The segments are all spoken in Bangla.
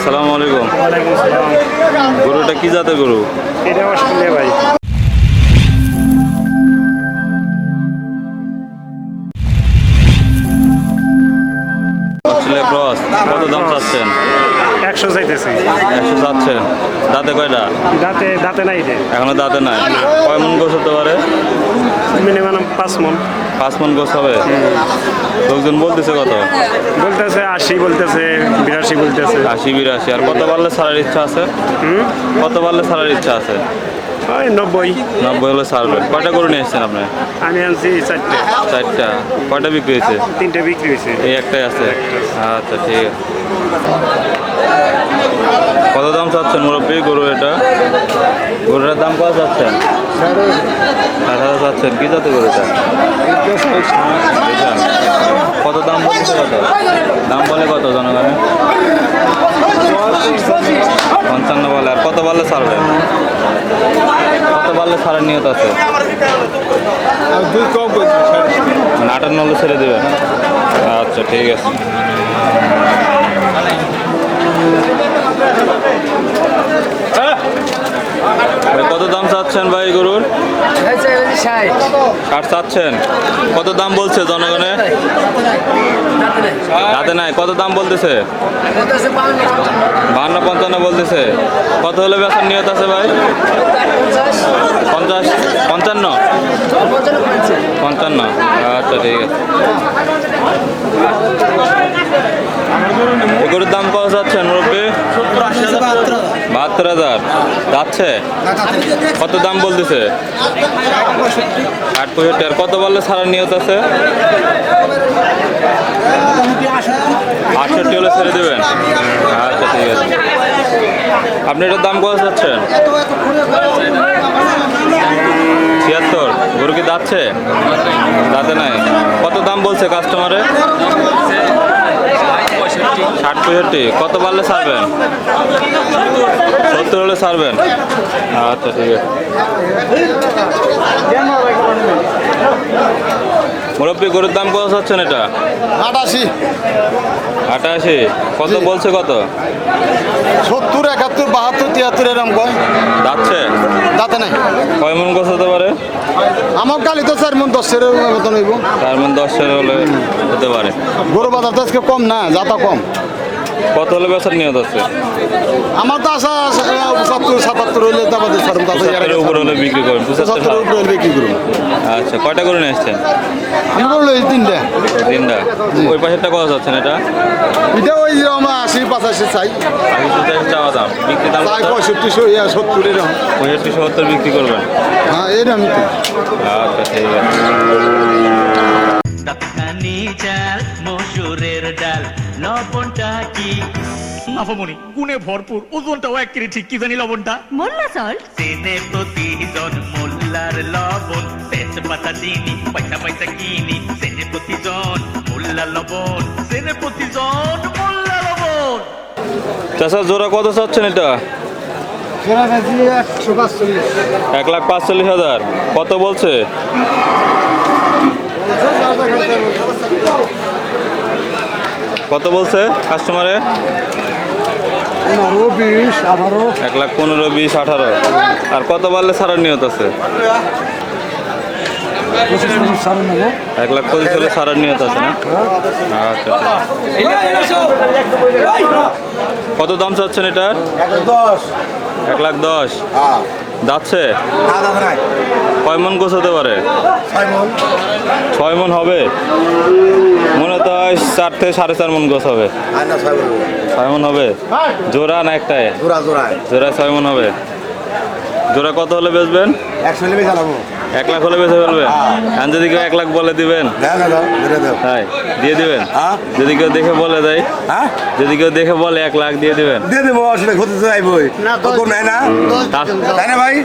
আসসালামু আলাইকুম। ওয়ালাইকুম সালাম। গরুটা কি জাতের গরু? এটা অস্ট্রেলিয়া ভাই। Australia cross. কত দাম চাচ্ছেন? 100 চাইতেছি। 100 চাচ্ছেন। দাঁতে কয়টা? দাঁতে নাই রে। এখনো দাঁতে নাই। কয় মন গোছ হতে পারে? মিনিমাম 5 মন। 5 মন গোছ হবে। লোকজন বলতেছে কত? বলতেছে 80, বলতেছে 82, বলতেছে 80 82। আর কত পারলে ছাড়ার ইচ্ছা আছে? কত পারলে ছাড়ার ইচ্ছা আছে? ওই 90। 90 হলে ছাড়বেন। কয়টা গরু নিয়ে এসছেন আপনি? আমি আনছি 4টে। 4টা। কয়টা বিক্রি হয়েছে? 3টে বিক্রি হয়েছে। এই একটাই আছে। আচ্ছা ঠিক আছে। কত দাম চাচ্ছেন মুরব্বী গরু এটা? গরুটার দাম কত চাচ্ছেন? 60,000 চাচ্ছেন। কি জাতের গরুটা? কত দাম বলছে? কত দাম বলে? কত জনগণে? 55 বলে। আর কত বললে ছাড়বেন? কত বললে ছাড়ার নিয়ত আছে? মানে 58 হলে ছেড়ে দেবেন। আচ্ছা ঠিক আছে। ভাই কত দাম চাচ্ছেন ভাই গরুর? 60 চাচ্ছেন। কত দাম বলছে জনগণে? রাতে নাই। কত দাম বলতেছে? 52 55 বলতেছে। কত হলে বেচার নিয়ত আছে ভাই? 50 55 55। আচ্ছা ঠিক আছে। গরুর দাম কত চাচ্ছেন মুরব্বী? 72,000 যাচ্ছে। কত দাম বলতেছে? 60 65। আর কত বললে ছাড়ার নিয়ত আছে? 68 হলে ছেড়ে দেবেন। আচ্ছা ঠিক আছে। আপনি এটার দাম কত চাচ্ছেন? 76। গরু কি যাচ্ছে? দাঁতে নাই। কত দাম বলছে কাস্টমারে? 60 65। কত পারলে ছাড়বেন? 70 হলে ছাড়বেন। আচ্ছা ঠিক আছে। মুরব্বী গরুর দাম কত চাচ্ছেন এটা? 88। 88। কত বলছে? কত? 70 71 72 73 এরকম কয়। যাচ্ছে। দাঁতে নাই। কয় মন গোছ হতে পারে? আমার কালি তো 4 মন 10 এর মতন হইব। 4 মন 10 হলে হতে পারে। গরু বাজার তো আজকে কম না, যাতা কম। কত হলে বেচার নিয়ত আছে? আমার তো আশা 75 77 হইলে তো আমাদের ছাড়ুন। 75 উপর হলে বিক্রি করবেন। 75 উপরে হইলে বিক্রি করুন। আচ্ছা কয়টা করে নিয়ে আসছেন? আমি বললো এই 3টা। 3টা। ওই পাশেরটা কত চাচ্ছেন এটা? এটা ওই যে আমার 80 85 চাই। 80 চাওয়া দাম। বিক্রি দাম চাই 65 70 এরকম। 65 70 বিক্রি করবেন। হ্যাঁ এরকমই তো। আচ্ছা ঠিক আছে। টাটকানি চাল মসুরের ডাল লবণটা কি আফামনি গুণে ভরপুর, ওজনটাও 1 কেজি ঠিক। কি জানি লবণটা? মোল্লা সল্ট। চেনে প্রতিজন মোল্লার লবণ, তেজপাতা চিনি পয়সা পয়সা কিনি। চেনে প্রতিজন মোল্লা লবণ, চেনে প্রতিজন মোল্লা লবণ। চাচা জোড়া কত চাচ্ছেন এটা? 1,45,000। কত বলছে? কত বলছে কাস্টমারে? 1,15,000 20 18। আর কত পারলে ছাড়ার নিয়ত আছে? 1,25,000 হলে ছাড়ার নিয়ত আছে না? আচ্ছা। কত দাম চাচ্ছেন এটার? 1,10,000। যাচ্ছে। কয় মন গোছ হতে পারে? 6 মন হবে। মনে তো হয় 4 থেকে 4.5 মন গোছ হবে। 6 মন হবে। জোড়া না একটাই? জোড়া 6 মন হবে। জোড়া কত হলে বেচবেন? 1 লাখ হলে বেচে ফেলবেন। আর যদি কেউ 1 লাখ বলে দিবেন? তাই দিয়ে দিবেন? যদি কেউ দেখে বলে দেয়? যদি কেউ দেখে বলে 1 লাখ দিয়ে দিবেন? দিয়ে দেবো, আসলে ক্ষতি তো যাইবই। কত নাই না? তাই না ভাই?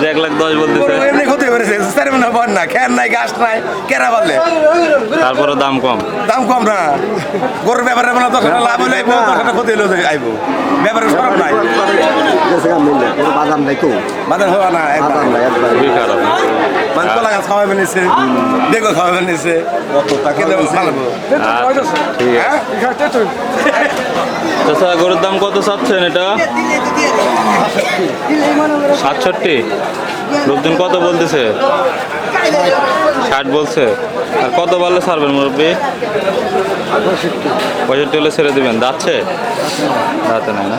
1,10,000 বলতেছে। এমনি ক্ষতি করেছে। স্যার মনে হয় না, খেয়ার নাই, গাছ নাই, কেরা বললে। তারপরে দাম কম। দাম কম না। গরুর ব্যাপারে মানে তখন লাভ হলে আইবো, তখন ক্ষতি হলে আইবো। ব্যাপারে সরব নাই। বাদাম নাই তো, বাজার হওয়া না একবার। খুবই খারাপ। মানে কলা গাছ খাওয়াই বানিয়েছে, ডেগো খাওয়াই বানিয়েছে, কিন্তু ভালো। ঠিক আছে। চাচা গরুর দাম কত চাচ্ছেন এটা? 67। লোকজন কত বলতেছে? 60 বলছে। আর কত বাড়লে ছাড়বেন মুরব্বী? 65 হলে ছেড়ে দেবেন। যাচ্ছে? দাঁতে নাই না?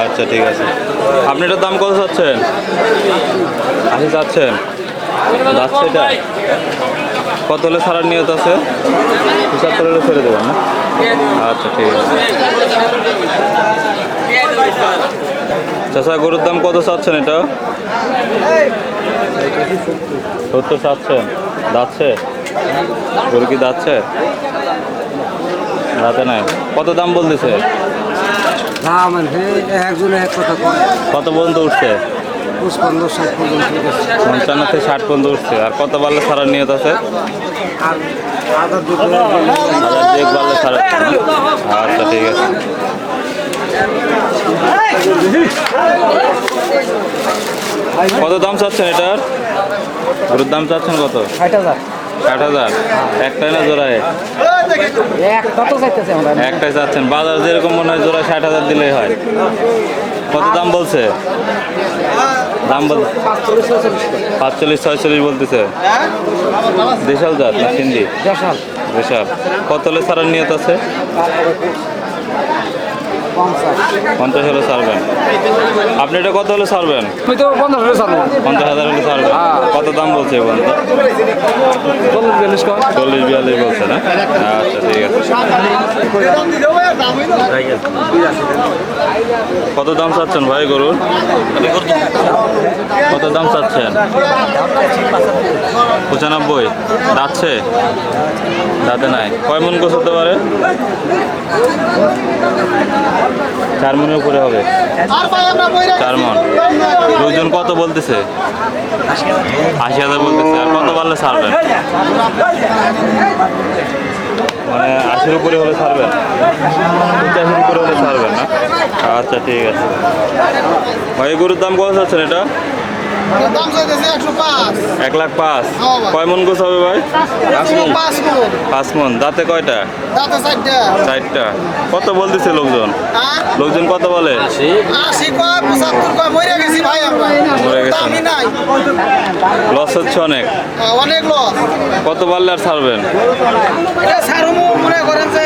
আচ্ছা ঠিক আছে। আপনি এটার দাম কত চাচ্ছেন? 80 চাচ্ছেন? যাচ্ছে এটা? কত হলে ছাড়ার নিয়ত আছে? 75 হলে ছেড়ে দেবেন না? আচ্ছা ঠিক আছে। চাচা গরুর দাম কত চাচ্ছেন এটা? 70 চাচ্ছেন? যাচ্ছে? গরু কি যাচ্ছে? যাতে নাই। কত দাম বলতেছে? দাম একজনে এক কথা কয় কত পর্যন্ত উঠছে? 55-60 পর্যন্ত গেছে। 55 থেকে 60 পর্যন্ত উঠছে। আর কত বাড়লে ছাড়ার নিয়ত আছে? আর আদার দুটো দেখ বাড়লে ছাড়া। আচ্ছা ঠিক আছে। কত দাম চাচ্ছেন এটার? গরুর দাম চাচ্ছেন কত? 60,000 60,000। একটাই না জোড়ায়? একটা তো চাইতেছে আমরা একটাই চাচ্ছেন। বাজার যেরকম মনে হয় জোড়া 60,000 দিলেই হয়। কত দাম বলছে? দাম বল 45-46 বলতেছে। দেশাল জাত না সিন্ধি? দেশাল দেশাল। কত হলে ছাড়ার নিয়ত আছে? 50 হলে ছাড়বেন। আপনি এটা কত হলে ছাড়বেন? আমি তো 50 হলে ছাড়বো 50,000 হলে ছাড়বেন। কত দাম বলছে বলতো? 40-42 বলছে না? আচ্ছা ঠিক আছে। কত দাম চাচ্ছেন ভাই গরুর? কত দাম চাচ্ছেন? 95। যাচ্ছে? দাঁতে নাই। কয় মন গোছ হতে পারে? 4 মনের উপরে হবে। 4 মন। লোকজন কত বলতেছে? 80,000 বলতেছে। আর কত বাড়লে ছাড়বেন? মানে 80-র উপরে হলে ছাড়বেন? 85-র উপরে হলে ছাড়বেন না? আচ্ছা ঠিক আছে। ভাই গরুর দাম কত চাচ্ছেন এটা? দাম চাইতেছে 105। 1,05,000। কয় মন গোছ হবে ভাই? 5 মন। দাঁতে কয়টা? দাঁতে 4টা। 4টা। কত বলতেছে লোকজন? লোকজন কত বলে? 80 কয় 75 কয় মরে গেছি ভাই আমরা। মরে গেছেন। দামই নাই। লস হচ্ছে অনেক। অনেক লস। কত বাড়লে আর ছাড়বেন? এটা ছাড়মু মনে করেন যে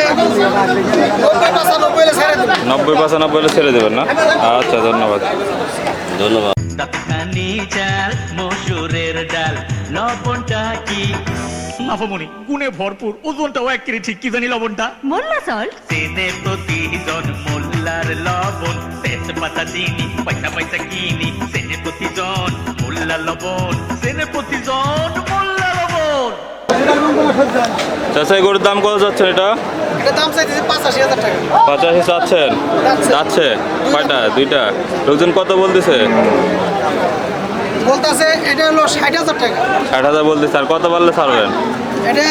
90-95 হলে ছেড়ে দেব। 90-95 হলে ছেড়ে দেবেন না? আচ্ছা ধন্যবাদ। ধন্যবাদ। দাঁতখানি চাল মসুরের ডাল লবণটা কি আফামনি গুণে ভরপুর ওজনটাও 1 কেজি ঠিক কি জানি লবণটা মোল্লা সল্ট চেনে প্রতিজন মোল্লার লবণ তেজপাতা চিনি পয়সা পয়সা কিনি চেনে প্রতিজন মোল্লা লবণ চেনে প্রতিজন মোল্লা লবণ। চাচা এই গরুর দাম কত যাচ্ছেন এটা? এটা দাম চাইতেছে 85,000 টাকা। 85 চাচ্ছেন? যাচ্ছে? কয়টা? 2টা। লোকজন কত বলতেছে? বলতাছে এটা হলো 60,000 টাকা। 60,000 বলতেছে। আর কত বাড়লে ছাড়বেন? এটা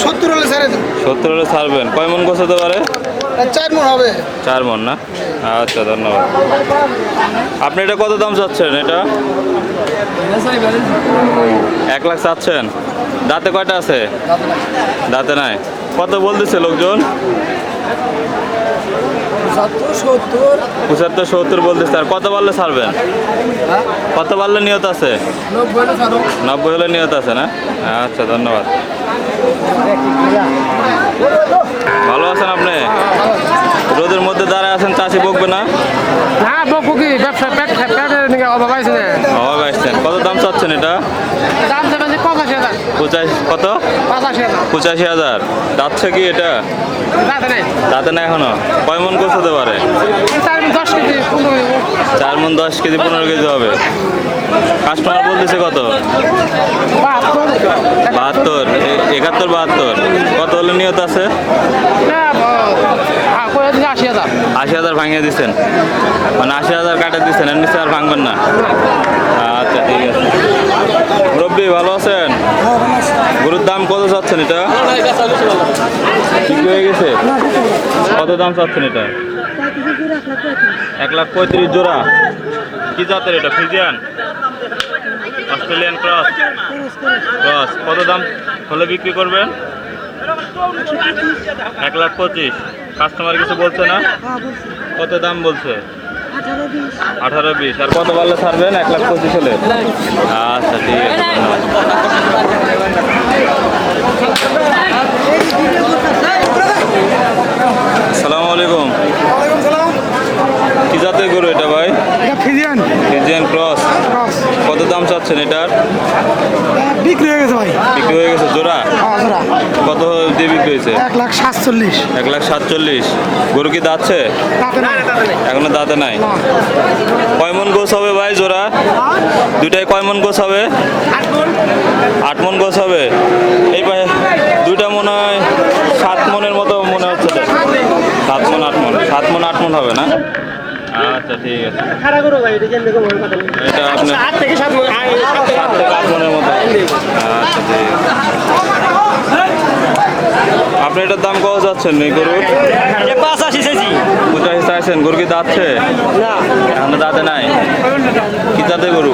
70 হলে ছেড়ে দেব। 70 হলে ছাড়বেন। কয় মন গোছ হতে পারে? 4 মণ হবে। 4 মন না? আচ্ছা ধন্যবাদ। আপনি এটা কত দাম চাচ্ছেন এটা? 1 লাখ চাচ্ছেন? দাঁতে কয়টা আছে? দাঁতে নাই। কত বলতেছে লোকজন? 75-70 বলতেছে। আর কত বাড়লে ছাড়বেন? কত বাড়লে নিয়ত আছে? 90 হলে নিয়ত আছে না? আচ্ছা ধন্যবাদ। ভালো আছেন আপনি? রোদের মধ্যে দাঁড়ায় আছেন, চাষি বকবে না? না বকু কি ব্যবসা পেটের নিকে অভাব আছে না অভাব আসছেন। কত দাম চাচ্ছেন এটা? দাম দেবে 85,000 কত? 85,000 85,000। যাচ্ছে কি এটা? দাদা নাই দাঁতে না এখনো? কয় মন গোছ হতে পারে? 10 কেজি 15 কেজি 4 মন 10 কেজি 15 কেজি হবে। কাস্টমার বলতেছে কত? 72, 71, 72। কত হলে নিয়ত আছে? 80,000 ভাঙিয়ে দিচ্ছেন, মানে 80,000 কাটা দিচ্ছেন, এর নিচে আর ভাঙবেন না? আচ্ছা ঠিক আছে। মুরব্বী ভালো আছেন? গরুর দাম কত চাচ্ছেন এটা? বিক্রি হয়ে গেছে? কত দাম চাচ্ছেন এটা? 1,35,000 জোড়া। কি জাতের এটা? ফ্রিজিয়ান? Australian cross? ক্রস। কত দাম হলে বিক্রি করবেন? 1,25,000। কাস্টমার কিছু বলছে না? কত দাম বলছে? 18-20। আর কত বললে ছাড়বেন? 1,25,000 হলে? আচ্ছা ঠিক আছে, আসসালামু আলাইকুম। কি জাতের গরু এটা ভাই? Friesian cross. কত দাম চাচ্ছেন এটার? বিক্রি হয়ে গেছে ভাই। বিক্রি হয়ে গেছে জোড়া? কত দিয়ে বিক্রি হয়েছে? 1,47,000। 1,47,000। গরু কি দাঁতছে? এখনো দাঁতে নাই। কয় মন গোছ হবে ভাই জোড়া? দুইটাই কয় মন গোছ হবে? 8 মন গোছ হবে। এই ভাই দুইটা মনে হয় 7 মনের মতো মনে হচ্ছে। 7 মন 8 মন, 7 মন 8 মন হবে না? আচ্ছা ঠিক আছে। এটা আপনার 7 থেকে 8 মনের মতো। আচ্ছা ঠিক আছে। আপনি এটার দাম কত যাচ্ছেন এই গরুর? 85 চাইছেন। গরু কি দাঁতছে? এখনো দাঁতে নাই। কি জাতের গরু?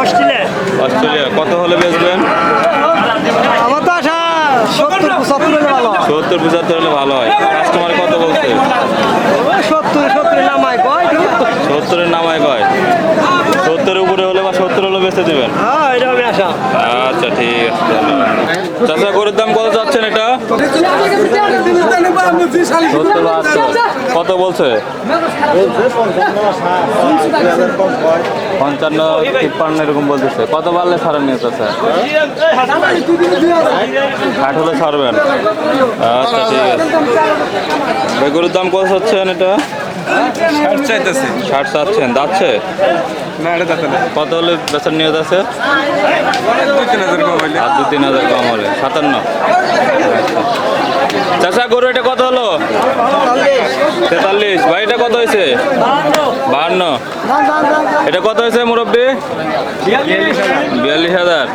অস্ট্রেলিয়া। কত হলে বেচবেন? 70-75 হলে ভালো হয়। কাস্টমার কত বলছে? 70-এর নামায় কয়। 70-এর উপরে হলে বা 70 হলে বেচতে দেবেন? আচ্ছা ঠিক আছে, ধন্যবাদ। চাচা গরুর দাম কত চাচ্ছেন এটা? 70-72। কত বলছে? 55-53 এরকম বলতেছে। কত বাড়লে ছাড়েন নিয়ে চাচা? 60 হলে ছাড়বেন? আচ্ছা ঠিক আছে। ভাই গরুর দাম কত চাচ্ছেন এটা? 60 চাইতেছে। 60 চাচ্ছেন। দাঁতছে? না এটা দাঁতে না। কত হলে বেচার নিয়ত আছে? 2-3 হাজার কম হইলে। আর 2-3 হাজার কম হলে 57। চাচা গরু এটা কত হলো? 43। ভাই এটা কত হয়েছে? 52। এটা কত হয়েছে মুরব্বী? 42,000।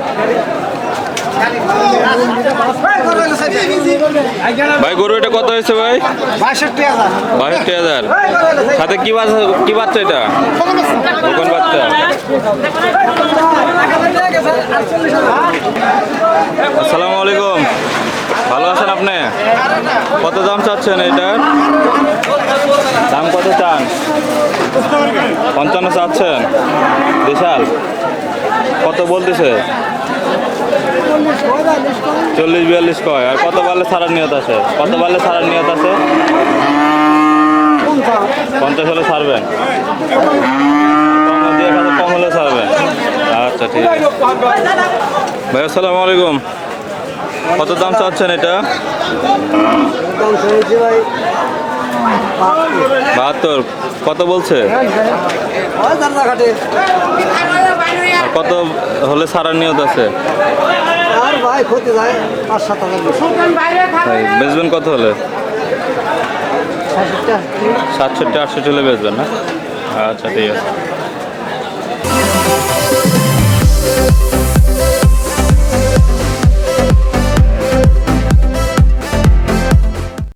ভাই গরু এটা কত হয়েছে ভাই? 62,000। সাথে কি বাচ্চা এটা? কোন বাচ্চা? আসসালামু আলাইকুম। ভালো আছেন আপনি? কত দাম চাচ্ছেন এটার? দাম কত চান? 55 চাচ্ছেন। বিশাল। কত বলতেছে? 40-42 কয়। আর কত বাড়লে ছাড়ার নিয়ত আছে? কত বাড়লে ছাড়ার নিয়ত আছে? 50 হলে ছাড়বেন? কম হলে ছাড়বেন? আচ্ছা ঠিক আছে। ভাই আসসালামু আলাইকুম। কত দাম চাচ্ছেন এটা? 72। কত বলছে? আর কত হলে ছাড়ার নিয়ত আছে? বেচবেন কত হলে? 67-68 হলে বেচবেন না? আচ্ছা ঠিক আছে।